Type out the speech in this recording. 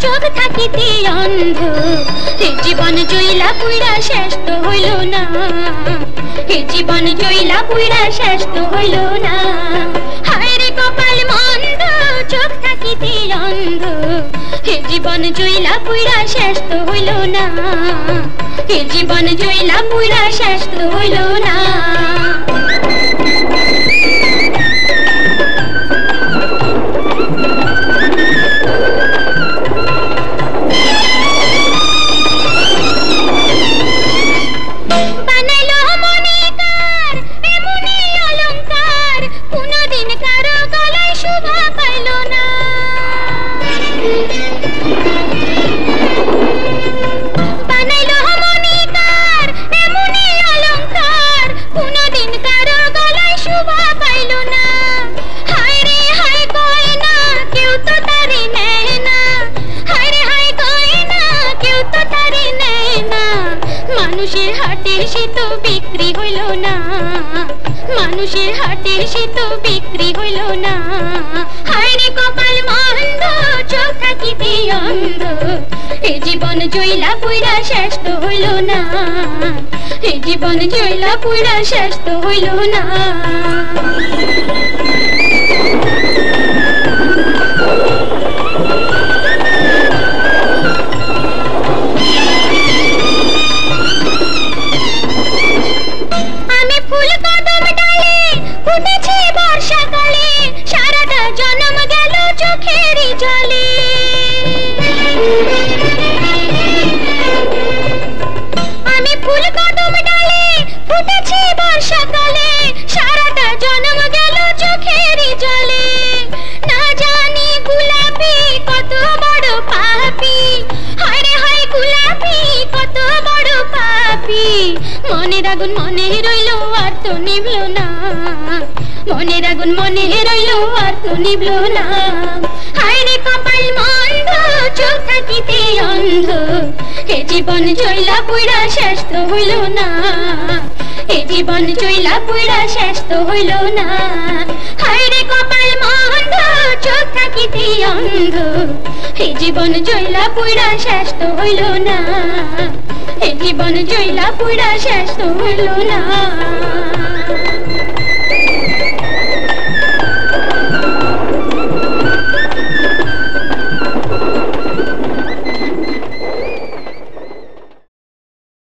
চোখ থাকিতে অন্ধ, এ জীবন জইলা পুইরা শেষ তো হইল না, এ জীবন জইলা পুইরা শেষ তো হইল না। হায় রে কপাল মন্দ, চোখ থাকিতে অন্ধ, এ জীবন জইলা পুইরা শেষ তো হইল না, এ জীবন জইলা পুইরা শেষ তো হইল না। মানুষের হাটের সে তো বিক্রি হইল না, মানুষের হাটের সে তো বিক্রি হইল না। হায় রে কপাল মন্দ, চোখ থাকিতে অন্ধ, এ জীবন জইলা পুইরা শেষ তো হইল না, এ জীবন জইলা পুইরা শেষ তো হইল না। উঠেছে বর্ষাকালে, সারাটা জন্ম গেল চোখেরই জলে। আমি ফুল কদম ডালে, ফুটেছে বর্ষাকালে, সারাটা জন্ম গেল চোখেরই জলে। না জানি গোলাপি কত বড় পাপী, হায় রে হায় গোলাপি কত বড় পাপী। মনের আগুন মনে রইল আর তো নিভল না, মনের আগুন মনে রইল আর তো নিভল না। হায় রে কপাল মন্দ, চোখ থাকিতে অন্ধ, এ জীবন জইলা পুইরা শেষ তো হইল না, এ জীবন জইলা পুইরা শেষ তো হইল না। হায় রে কপাল মন্দ, চোখ থাকিতে অন্ধ, এ জীবন জইলা পুইরা শেষ তো হইল না, এ জীবন জইলা পুইরা শেষ তো হইল না।